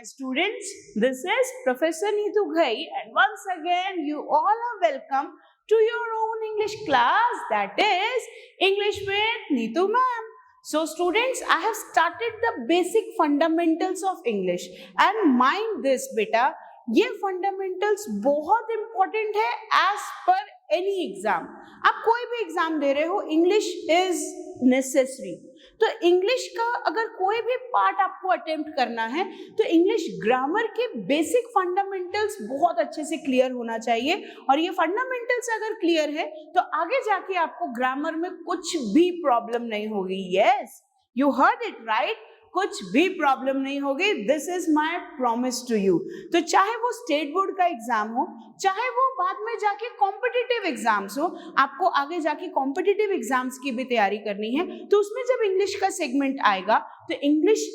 students, this is Professor Neetu Ghai, and once again you all are welcome to your own English class, that is English with Neetu ma'am. So students, I have started the basic fundamentals of English and mind this beta, ये fundamentals बहुत important है as per any exam. आप कोई भी exam दे रहे हो, English is necessary. तो English का अगर कोई भी पार्ट आपको अटेम्प्ट करना है तो इंग्लिश ग्रामर के बेसिक फंडामेंटल्स बहुत अच्छे से क्लियर होना चाहिए, और ये फंडामेंटल्स अगर क्लियर है तो आगे जाके आपको ग्रामर में कुछ भी प्रॉब्लम नहीं होगी. Yes, you heard it right, कुछ भी प्रॉब्लम नहीं होगी. This is my promise to you. तो चाहे वो स्टेट बोर्ड का एग्जाम हो, चाहे वो बाद में जाके कॉम्पिटिटिव एग्जाम्स हो, आपको आगे जाके कॉम्पिटिटिव एग्जाम्स की भी तैयारी करनी है, तो उसमें जब इंग्लिश का सेगमेंट आएगा तो इंग्लिश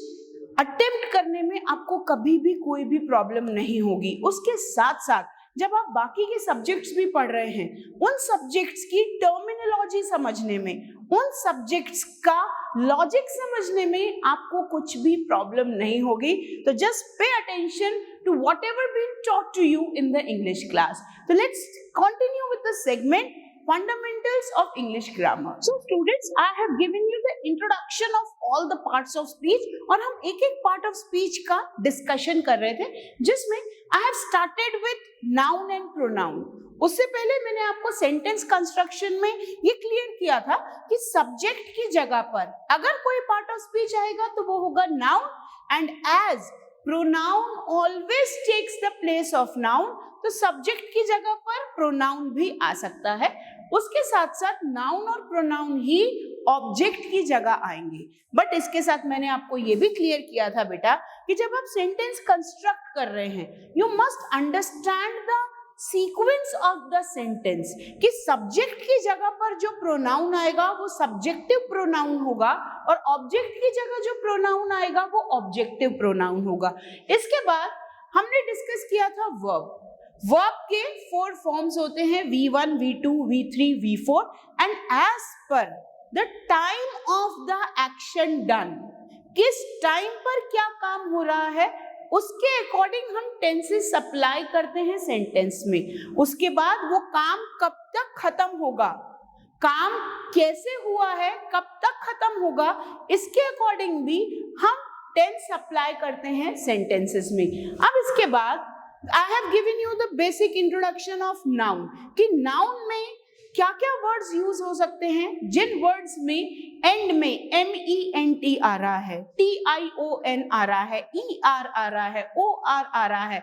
अटेम्प्ट करने में आपको कभी भी कोई भी प्रॉब्लम नहीं होगी. उसके साथ साथ जब आप बाकी के सब्जेक्ट्स भी पढ़ रहे हैं, उन सब्जेक्ट्स की टर्मिनोलॉजी समझने में, उन सब्जेक्ट्स का लॉजिक समझने में आपको कुछ भी प्रॉब्लम नहीं होगी. तो just pay attention to whatever been taught to you in the English class. So let's continue with the segment fundamentals of English grammar. So students, I have given you the introduction of all the parts of speech, और हम एक एक part of speech का discussion कर रहे थे, जिसमें I have started with noun and pronoun. उससे पहले मैंने आपको सेंटेंस कंस्ट्रक्शन में ये क्लियर किया था कि सब्जेक्ट की जगह पर अगर कोई पार्ट ऑफ स्पीच आएगा तो वो होगा noun, and as pronoun always takes the place of noun, तो सब्जेक्ट की जगह पर प्रोनाउन भी आ सकता है. उसके साथ साथ नाउन और प्रोनाउन ही ऑब्जेक्ट की जगह आएंगे. बट इसके साथ मैंने आपको ये भी क्लियर किया था बेटा कि जब आप सेंटेंस कंस्ट्रक्ट कर रहे हैं, you must understand the sequence of the sentence, कि सब्जेक्ट की जगह पर जो प्रोनाउन आएगा वो सब्जेक्टिव प्रोनाउन होगा, और ऑब्जेक्ट की जगह जो प्रोनाउन आएगा वो ऑब्जेक्टिव प्रोनाउन होगा. इसके बाद हमने डिस्कस किया था वर्ब. वर्ब के 4 फॉर्म्स होते हैं, V1, V2, V3, V4, and as per the time of the action done, किस टाइम पर क्या काम हो रहा है उसके अकॉर्डिंग हम टेंसेस अप्लाई करते हैं सेंटेंस में. उसके बाद वो काम कब तक खत्म होगा, काम कैसे हुआ है, कब तक खत्म होगा, इसके अकॉर्डिंग भी हम टेंस अप्लाई करते हैं सेंटेंसेस में. अब इसके बाद आई have given you the basic introduction of noun, कि नाउन में क्या क्या वर्ड्स यूज हो सकते हैं, जिन वर्ड्स में एंड में MENT आ रहा है, TION आ रहा है, ER आ रहा है, OR आ रहा है,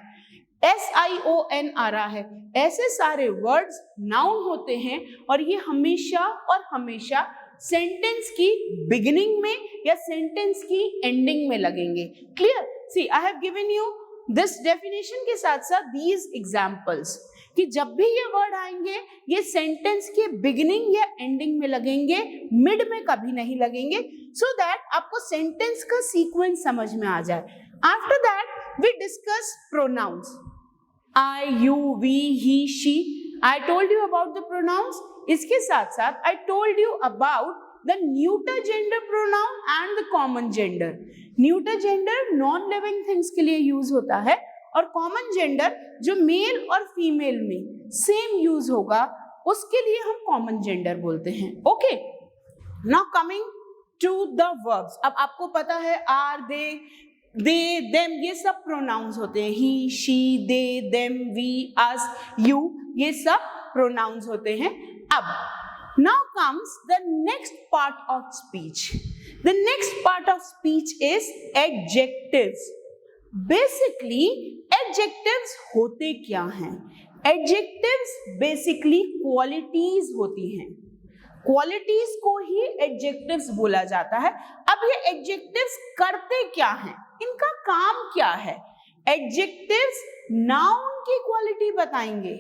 SION आ रहा है. ऐसे सारे वर्ड्स नाउन होते हैं, और ये हमेशा और हमेशा सेंटेंस की बिगिनिंग में या सेंटेंस की एंडिंग में लगेंगे. Clear? See, I have given you this definition के साथ साथ दीज एग्जाम्पल्स, कि जब भी ये वर्ड आएंगे ये सेंटेंस के बिगिनिंग या एंडिंग में लगेंगे, मिड में कभी नहीं लगेंगे, सो दैट आपको सेंटेंस का सीक्वेंस समझ में आ जाए. After that we discuss pronouns, I, you, we, he, she. I told you about the pronouns. इसके साथ साथ I told you about the neuter gender pronoun and the common gender. Neuter gender non living things के लिए use होता है, और common gender जो male और फीमेल में सेम यूज होगा उसके लिए हम कॉमन जेंडर बोलते हैं. Okay, now coming to the verbs. अब आपको पता है आर, दे, देम, ये सब प्रोनाउंस होते हैं. He, she, they, them, we, us, you, ये सब प्रोनाउंस होते हैं. अब now comes the next part of speech. The next part of speech is adjectives. Basically adjectives होते क्या हैं? एडजेक्टिव्स बेसिकली क्वालिटीज होती हैं. क्वालिटीज को ही एडजेक्टिव्स बोला जाता है. अब ये एडजेक्टिव्स करते क्या हैं, इनका काम क्या है? एडजेक्टिव्स नाउन की क्वालिटी बताएंगे,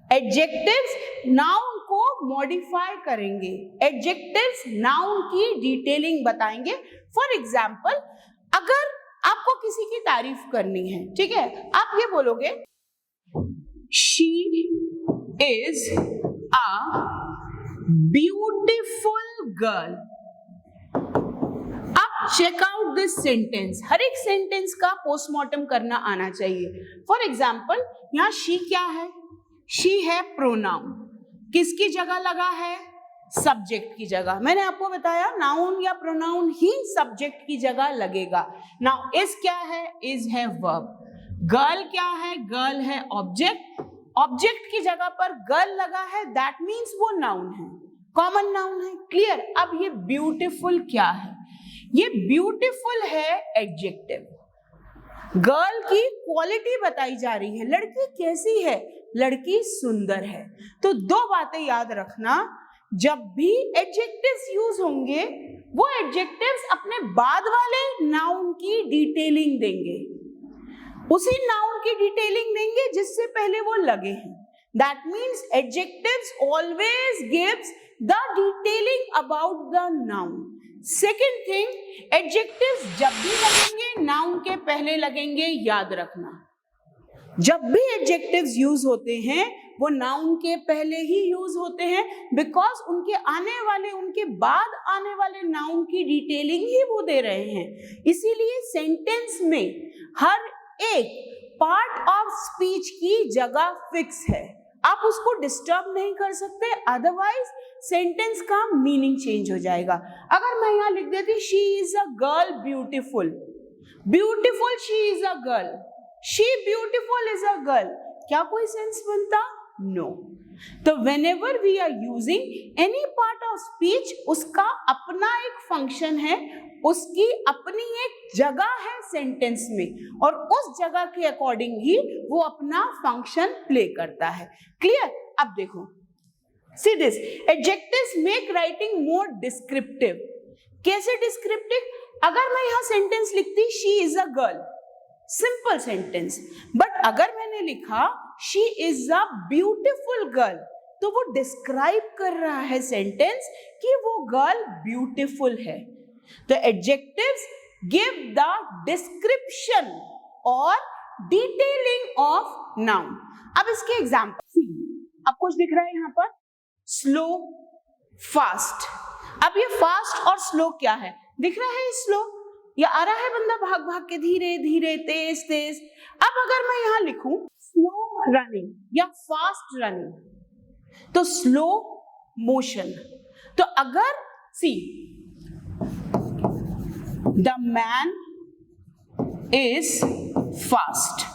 एडजेक्टिव्स नाउन को मॉडिफाई करेंगे, एडजेक्टिव्स नाउन की डिटेलिंग बताएंगे. फॉर एग्जाम्पल, अगर आपको किसी की तारीफ करनी है, ठीक है, आप ये बोलोगे she is a beautiful girl. अब चेक आउट दिस सेंटेंस। हर एक सेंटेंस का पोस्टमार्टम करना आना चाहिए। फॉर एग्जाम्पल यहाँ शी क्या है? शी है प्रोनाउन। किसकी जगह लगा है? सब्जेक्ट की जगह। मैंने आपको बताया नाउन या प्रोनाउन ही सब्जेक्ट की जगह लगेगा। नाउ इज क्या है? इज है वर्ब। गर्ल क्या है? गर्ल है ऑब्जेक्ट। ऑब्जेक्ट की जगह पर गर्ल लगा है, दैट मीन्स वो नाउन है, कॉमन नाउन है। क्लियर? अब ये ब्यूटीफुल क्या है? ये ब्यूटीफुल है एडजेक्टिव। गर्ल की क्वालिटी बताई जा रही है, लड़की कैसी है? लड़की सुंदर है। तो दो बातें याद रखना, जब भी एडजेक्टिव्स यूज होंगे वो एडजेक्टिव्स अपने बाद वाले नाउन की डिटेलिंग देंगे, उसी नाउन की डिटेलिंग देंगे जिससे पहले वो लगे हैं। That means adjectives always gives the detailing about the noun. Second thing, adjectives जब भी लगेंगे नाउन के पहले लगेंगे, याद रखना। जब भी एडजेक्टिव्स यूज होते हैं वो नाउन के पहले ही यूज होते हैं, बिकॉज उनके आने वाले, उनके बाद आने वाले नाउन की डिटेलिंग ही वो दे रहे हैं। इसीलिए सेंटेंस में हर एक पार्ट ऑफ स्पीच की जगह फिक्स है, आप उसको डिस्टर्ब नहीं कर सकते, अदरवाइज सेंटेंस का मीनिंग चेंज हो जाएगा। अगर मैं यहाँ लिख देती she is a girl beautiful, beautiful she is a girl, she beautiful is a girl, क्या कोई सेंस बनता? नो। तो whenever we are using any part of speech, उसका अपना एक फंक्शन है, उसकी अपनी एक जगह है सेंटेंस में, और उस जगह के अकॉर्डिंग ही वो अपना फंक्शन प्ले करता है। क्लियर? अब देखो, see this, adjectives make writing more descriptive. कैसे डिस्क्रिप्टिव? अगर मैं यहां सेंटेंस लिखती she is a girl, simple sentence, but अगर मैंने लिखा she is a beautiful girl, तो वो डिस्क्राइब कर रहा है सेंटेंस कि वो गर्ल ब्यूटीफुल है। तो एडजेक्टिव्स गिव द डिस्क्रिप्शन और डिटेलिंग ऑफ नाउन। अब इसके एग्जांपल, अब कुछ दिख रहा है यहाँ पर, स्लो, फास्ट। अब ये फास्ट और स्लो क्या है? दिख रहा है स्लो, या आ रहा है बंदा भाग भाग के, धीरे धीरे, तेज तेज। अब अगर मैं यहां लिखूं स्लो रनिंग या फास्ट रनिंग, तो स्लो मोशन। तो अगर see the man is fast,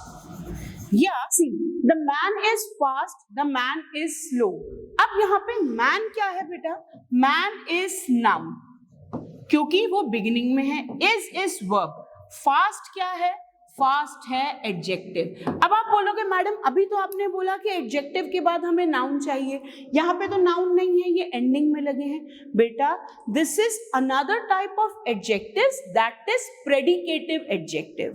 या see the man is fast, the man is slow. अब यहाँ पे मैन क्या है बेटा? मैन इज नाउन, क्योंकि वो बिगिनिंग में है। Is verb. फास्ट क्या है? फास्ट है एडजेक्टिव। अब आप बोलोगे मैडम अभी तो आपने बोला कि एडजेक्टिव के बाद हमें नाउन चाहिए, यहाँ पे तो नाउन नहीं है, ये एंडिंग में लगे हैं। बेटा this is another type of adjectives, that is predicative adjective.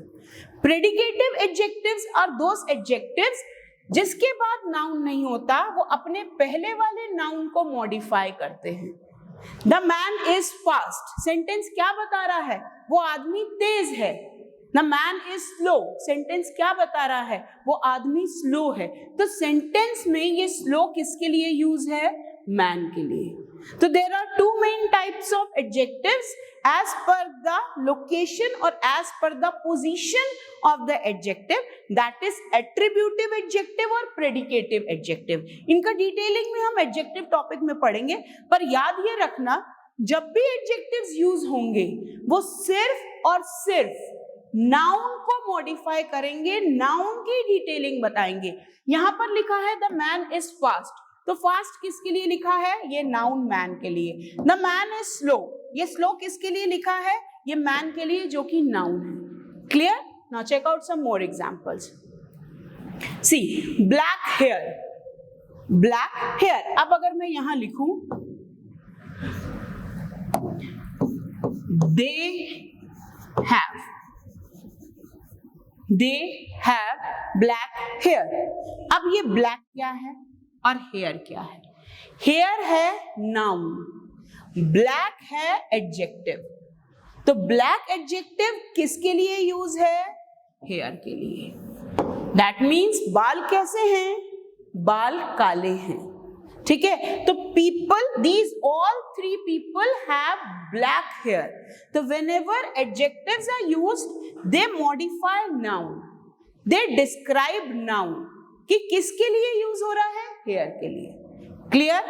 Predicative adjectives are those adjectives जिसके बाद नाउन नहीं होता, वो अपने पहले वाले नाउन को मॉडिफाई करते हैं। The man is fast, sentence क्या बता रहा है? वो आदमी तेज है। The man is slow, sentence क्या बता रहा है? वो आदमी स्लो है। तो सेंटेंस में ये स्लो किसके लिए यूज है? मैन के लिए। तो there are two main types of adjectives as per the location और as per the position of the adjective, that is attributive adjective और प्रेडिकेटिव एडजेक्टिव। इनका डिटेलिंग में हम एडजेक्टिव टॉपिक में पढ़ेंगे, पर याद ये रखना जब भी एडजेक्टिव्स यूज होंगे वो सिर्फ और सिर्फ नाउन को मॉडिफाई करेंगे, नाउन की डिटेलिंग बताएंगे। यहां पर लिखा है द मैन इज फास्ट, तो फास्ट किसके लिए लिखा है? ये नाउन मैन के लिए। द मैन इज स्लो, ये स्लो किसके लिए लिखा है? ये मैन के लिए, जो कि नाउन है। Clear? Now check out some more examples. See black hair, black hair. अब अगर मैं यहां लिखूं they have black hair। अब ये ब्लैक क्या है और हेयर क्या है? हेयर है नाउन, ब्लैक है एडजेक्टिव। तो ब्लैक एडजेक्टिव किसके लिए यूज है? हेयर के लिए। दैट मीन्स बाल कैसे हैं? बाल काले हैं। ठीक है? तो people, these all 3 people have black hair. तो whenever adjectives are used, they modify noun. They describe noun. कि किसके लिए यूज हो रहा है? हेयर के लिए. क्लियर?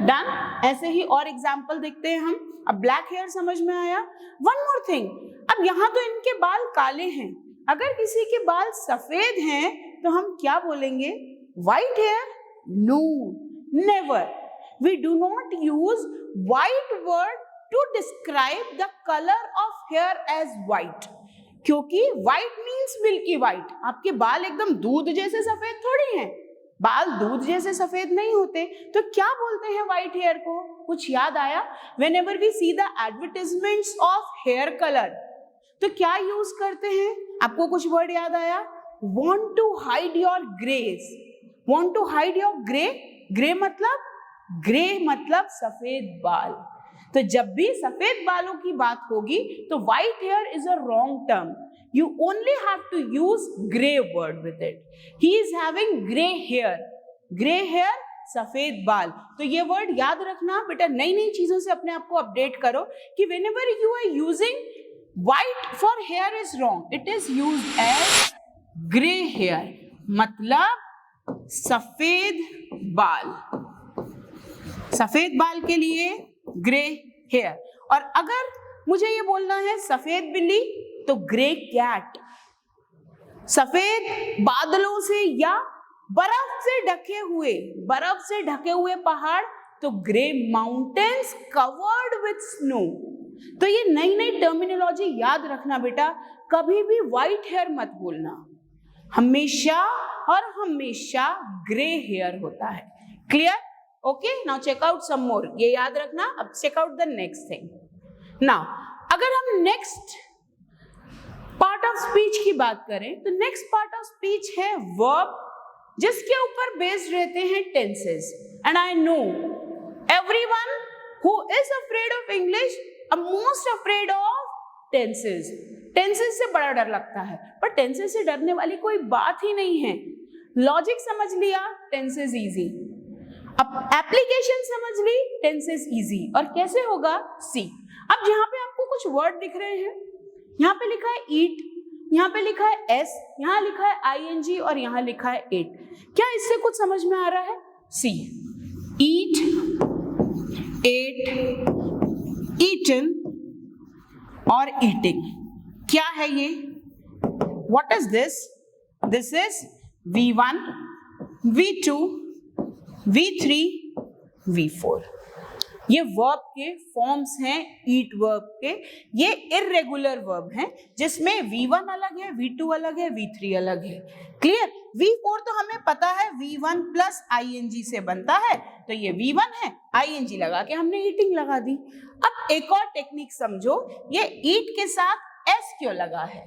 डन. ऐसे ही और एग्जाम्पल देखते हैं हम. अब ब्लैक हेयर समझ में आया. One more thing. अब यहाँ तो इनके बाल काले हैं. अगर किसी के बाल सफेद हैं तो हम क्या बोलेंगे? White hair? No, never. We do not use white word to describe the color of hair as white. क्योंकि white means milky white. आपके बाल एकदम दूध जैसे सफेद थोड़ी हैं. बाल दूध जैसे सफेद नहीं होते. तो क्या बोलते हैं white hair को? कुछ याद आया? Whenever we see the advertisements of hair color, तो क्या यूज करते हैं? आपको कुछ वर्ड याद आया? Want to hide your grays. Want to hide your gray. Grey मतलब? ग्रे मतलब सफेद बाल. तो जब भी सफेद बालों की बात होगी तो white hair is a wrong term. You only have to use grey word with it. He is having grey hair. Grey hair सफेद बाल. तो ये वर्ड याद रखना बेटा. नई नई चीजों से अपने आप को अपडेट करो कि whenever you are using white for hair is wrong. It is used as grey hair. मतलब सफेद बाल. सफेद बाल के लिए ग्रे हेयर. और अगर मुझे ये बोलना है सफेद बिल्ली तो ग्रे कैट. सफेद बादलों से या बर्फ से ढके हुए पहाड़ तो grey mountains covered with snow. तो ये नई नई टर्मिनोलॉजी याद रखना बेटा. कभी भी व्हाइट हेयर मत बोलना. हमेशा और हमेशा ग्रे हेयर होता है. Clear? Okay. Now check out some more. ये याद रखना. अब check out the next thing. Now अगर हम नेक्स्ट पार्ट ऑफ स्पीच की बात करें तो नेक्स्ट पार्ट ऑफ स्पीच है वर्ब, जिसके ऊपर बेस्ड रहते हैं tenses. And I know everyone who is afraid of English are most afraid of tenses. Tenses से बड़ा डर लगता है, पर टेंसेस से डरने वाली कोई बात ही नहीं है. लॉजिक समझ लिया, टेंसेस इजी. अब एप्लीकेशन समझ ली, टेंसेस इजी. और कैसे होगा? सी. अब यहाँ पे आपको कुछ वर्ड दिख रहे हैं. यहाँ पे लिखा है ईट, यहाँ पे लिखा है एस, यहाँ लिखा है आईएनजी और यहाँ लिखा है एट. क्या इससे कुछ समझ में आ रहा है? सी. ईट, एट, ईटन और ईटिंग. क्या है ये? What is this? This is V1, V2, V3, V4. ये वर्ब के फॉर्म्स हैं ईट वर्ब के. ये इर्रेगुलर वर्ब हैं जिसमें V1 अलग है, V2 अलग है, V3 अलग है. क्लियर? V4 तो हमें पता है V1 प्लस ING से बनता है. तो ये V1 है, ING लगा के हमने ईटिंग लगा दी. अब एक और टेक्निक समझो. ये ईट के साथ S क्यों लगा है?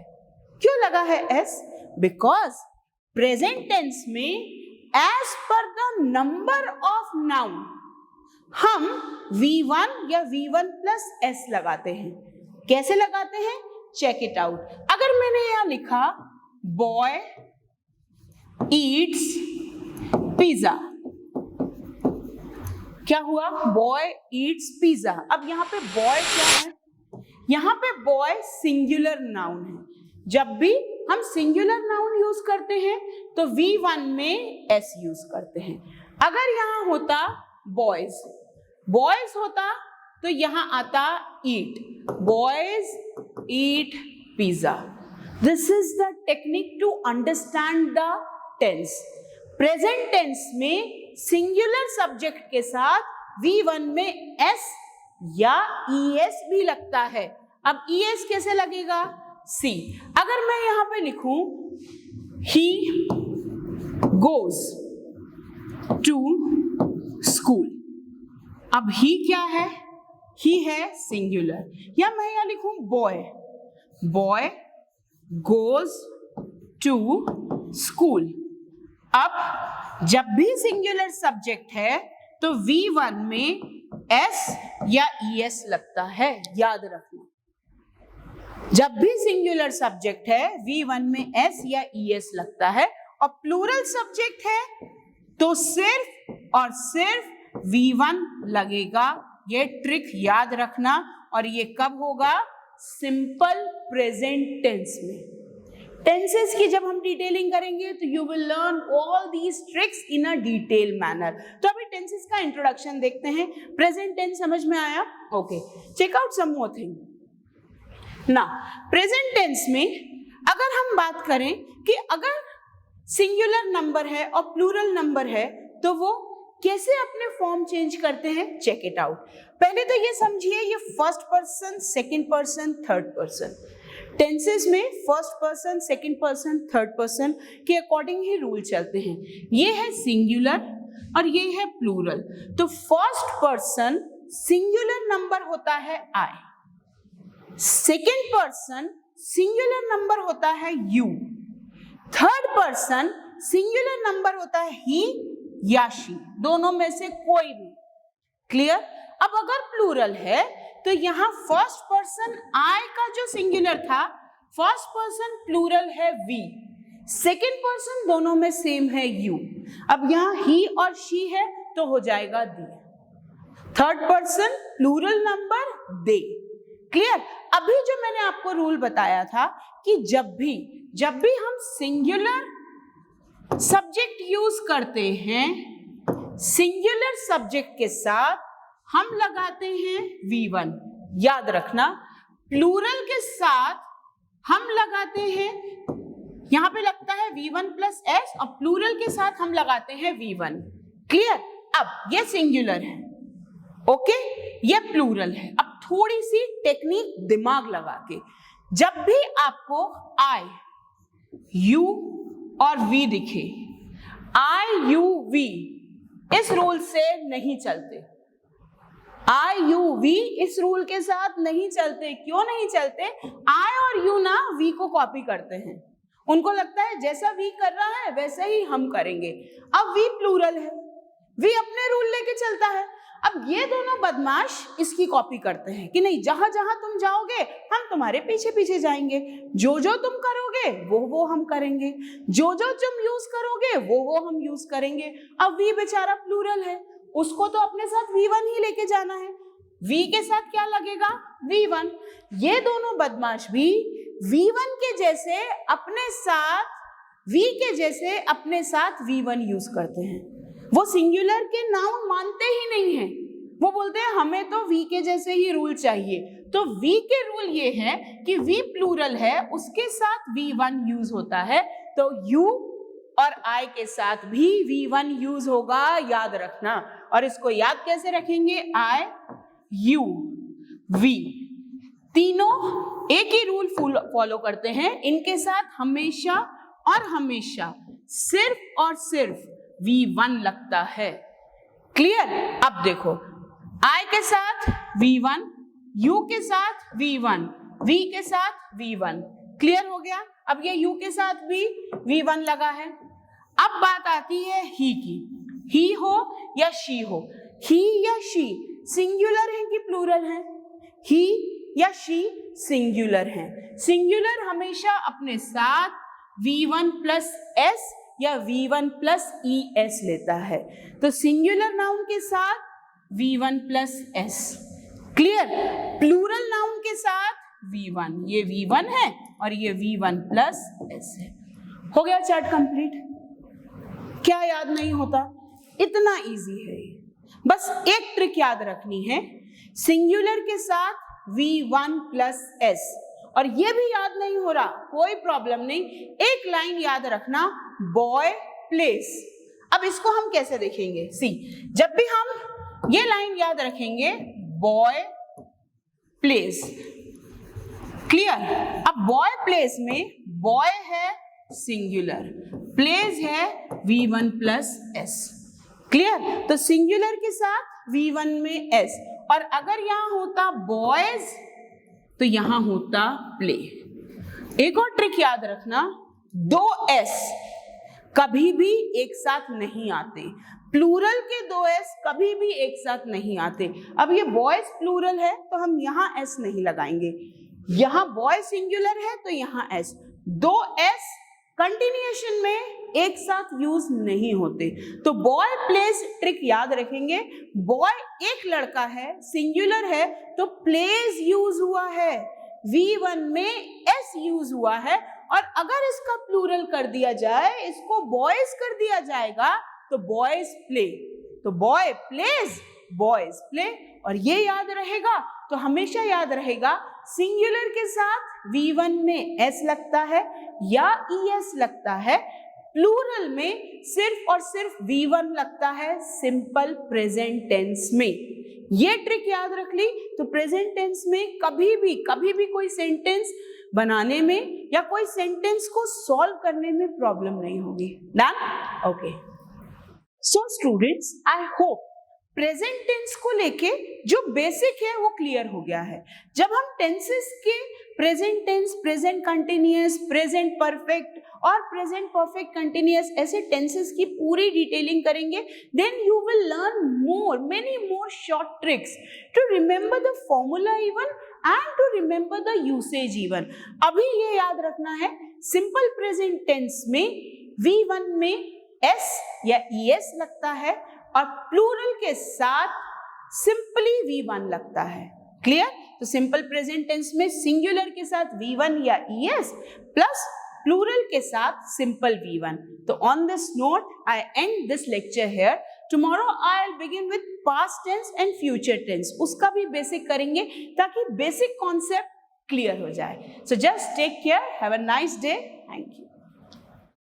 क्यों लगा है S? बिकॉज प्रेजेंट टेंस में as per the number of noun हम V1 या V1 plus S लगाते हैं. कैसे लगाते हैं? Check it out. अगर मैंने यहाँ लिखा boy eats pizza, क्या हुआ? boy eats pizza. अब यहाँ पे boy क्या है? यहाँ पे boy सिंगुलर नाउन है. जब भी हम सिंगुलर नाउन यूज करते हैं तो V1 में S यूज करते हैं. अगर यहाँ होता बॉयज, बॉयज होता तो यहाँ आता eat. Boys eat pizza. This is the technique to understand the tense. Present tense में सिंगुलर सब्जेक्ट के साथ V1 में S या ES भी लगता है. अब ES कैसे लगेगा? सी. अगर मैं यहां पे लिखूं he goes to school. अब he क्या है? he है सिंगुलर. या मैं यहां लिखूं boy, boy goes to school. अब जब भी सिंगुलर सब्जेक्ट है तो V1 में S या ES लगता है. याद रखना. जब भी सिंगुलर सब्जेक्ट है V1 में S या ES लगता है. और प्लूरल सब्जेक्ट है तो सिर्फ और सिर्फ V1 लगेगा. ये ट्रिक याद रखना, और ये कब होगा? सिंपल प्रेजेंट टेंस में। टेंसेस की जब हम डिटेलिंग करेंगे तो you will learn all these tricks in a detail manner. तो अभी टेंसेस का इंट्रोडक्शन देखते हैं। प्रेजेंट टेंस समझ में आया? Okay, check out some more thing. ना प्रेजेंट टेंस में अगर हम बात करें कि अगर सिंगुलर नंबर है और प्लूरल नंबर है तो वो कैसे अपने फॉर्म चेंज करते हैं, चेक इट आउट। पहले तो ये समझिए, ये first person, second person, third person. Tenses में first person, second person, third person के अकॉर्डिंग ही रूल चलते हैं। ये है सिंगुलर और ये है प्लूरल। तो फर्स्ट पर्सन सिंगुलर नंबर होता है आई, सेकंड पर्सन सिंगुलर नंबर होता है you, third person singular number होता है ही या शी, दोनों में से कोई भी। क्लियर? अब अगर प्लूरल है तो यहाँ फर्स्ट पर्सन आई का जो सिंगुलर था, फर्स्ट पर्सन प्लूरल है वी, सेकंड पर्सन दोनों में सेम है यू। अब यहाँ ही और शी है तो हो जाएगा दे। थर्ड पर्सन प्लूरल नंबर दे। क्लियर? अभी जो मैंने आपको रूल बताया था कि जब भी हम सिंगुलर सब्जेक्ट यूज करते हैं, सिंगुलर सब्जेक्ट के साथ हम लगाते हैं V1। याद रखना, प्लूरल के साथ हम लगाते हैं, यहां पे लगता है V1 प्लस S और प्लूरल के साथ हम लगाते हैं V1। क्लियर? अब ये सिंगुलर है, ओके, ये प्लूरल है। अब थोड़ी सी टेक्निक दिमाग लगा के, जब भी आपको I, U और V दिखे, I, U, V इस रूल से नहीं चलते। I, U, V इस रूल के साथ नहीं चलते। क्यों नहीं चलते? I और U ना V को कॉपी करते हैं, उनको लगता है जैसा V कर रहा है वैसा ही हम करेंगे। अब V प्लूरल है, V अपने रूल लेके चलता है। अब ये दोनों बदमाश इसकी कॉपी करते हैं कि नहीं, जहां जहां तुम जाओगे हम तुम्हारे पीछे पीछे जाएंगे, जो जो तुम करोगे वो हम करेंगे, जो जो तुम यूज करोगे वो हम यूज करेंगे। अब V बेचारा प्लूरल है, उसको तो अपने साथ V1 ही लेके जाना है। V के साथ क्या लगेगा? V1। ये दोनों बदमाश भी V1 के जैसे अपने साथ V के जैसे अपने साथ V1 यूज करते हैं। वो सिंगुलर के नाउन मानते ही नहीं है, वो बोलते हैं हमें तो V के जैसे ही रूल चाहिए। तो V के रूल ये है कि V प्लूरल है, उसके साथ V1 यूज होता है, तो U और I के साथ भी V1 यूज होगा, याद रखना। और इसको याद कैसे रखेंगे? I, U, V तीनों एक ही रूल फॉलो करते हैं, इनके साथ हमेशा और हमेशा सिर्फ और सिर्फ V1 लगता है। क्लियर? अब देखो, I के साथ V1, U के साथ V1, V के साथ V1। क्लियर हो गया? अब ये U के साथ भी V1 लगा है। अब बात आती है ही की, ही हो या शी हो। ही या शी सिंगुलर है कि प्लूरल है? ही या शी सिंगुलर है। सिंगुलर हमेशा अपने साथ V1 प्लस S या V1 प्लस ES लेता है, तो सिंगुलर नाउन के साथ V1 plus S। Clear? Plural noun के साथ V1, ये V1 है और ये V1 प्लस S है। हो गया चैट कंप्लीट? क्या याद नहीं होता? इतना इजी है ये। बस एक ट्रिक याद रखनी है, सिंगुलर के साथ V1 प्लस S। और ये भी याद नहीं हो रहा, कोई प्रॉब्लम नहीं, एक लाइन याद रखना, बॉय प्लेस। अब इसको हम कैसे देखेंगे? सी, जब भी हम ये लाइन याद रखेंगे, बॉय प्लेस। क्लियर? अब बॉय प्लेस में बॉय है सिंगुलर, प्लेस है V1 प्लस S। क्लियर? तो सिंगुलर के साथ V1 में S, और अगर यहां होता बॉयज तो यहां होता प्ले। एक और ट्रिक याद रखना, दो S कभी भी एक साथ नहीं आते, प्लूरल के दो S कभी भी एक साथ नहीं आते। अब ये बॉयज प्लूरल है तो हम यहाँ S नहीं लगाएंगे, यहाँ बॉय सिंगुलर है तो यहाँ S। दो S कंटिन्यूएशन में एक साथ यूज नहीं होते। तो बॉय प्लेज ट्रिक याद रखेंगे, बॉय एक लड़का है, सिंगुलर है, तो प्लेज यूज हुआ है, V1 में S यूज हुआ है, और अगर इसका प्लूरल कर दिया जाए, इसको बॉयज कर दिया जाएगा, तो बॉयज प्ले, तो बॉय प्लेज, बॉयज प्ले। और ये याद रहेगा, तो हमेशा याद रहेगा सिंगुलर के साथ V1 में S लगता है या ES लगता है, प्लूरल में सिर्फ और सिर्फ V1 लगता है सिंपल प्रेजेंट टेंस में। ये ट्रिक याद रख ली तो प्रेजेंट टेंस में कभी भी कोई सेंटेंस बनाने में या कोई सेंटेंस को सॉल्व करने में प्रॉब्लम नहीं होगी। Done? Okay. So students, I hope present tense को लेके जो बेसिक है वो क्लियर हो गया है। जब हम टेंसेस के present tense, present continuous, present perfect और प्रेजेंट परफेक्ट कंटिन्यूअस ऐसे टेंसेस की पूरी डिटेलिंग करेंगे, then you will learn many more short tricks to remember the formula even and to remember the usage even. अभी ये याद रखना है, सिंपल प्रेजेंट टेंस में V1 में S या ES लगता है और प्लूरल के साथ सिंपली V1 लगता है। क्लियर? तो सिंपल प्रेजेंट टेंस में सिंगुलर के साथ V1 या ES प्लस प्लूरल के साथ सिंपल V1। तो on this note I end this lecture here. Tomorrow I will begin with past tense and future tense, उसका भी बेसिक करेंगे ताकि बेसिक कॉन्सेप्ट क्लियर हो जाए। So just take care, have a nice day, thank you.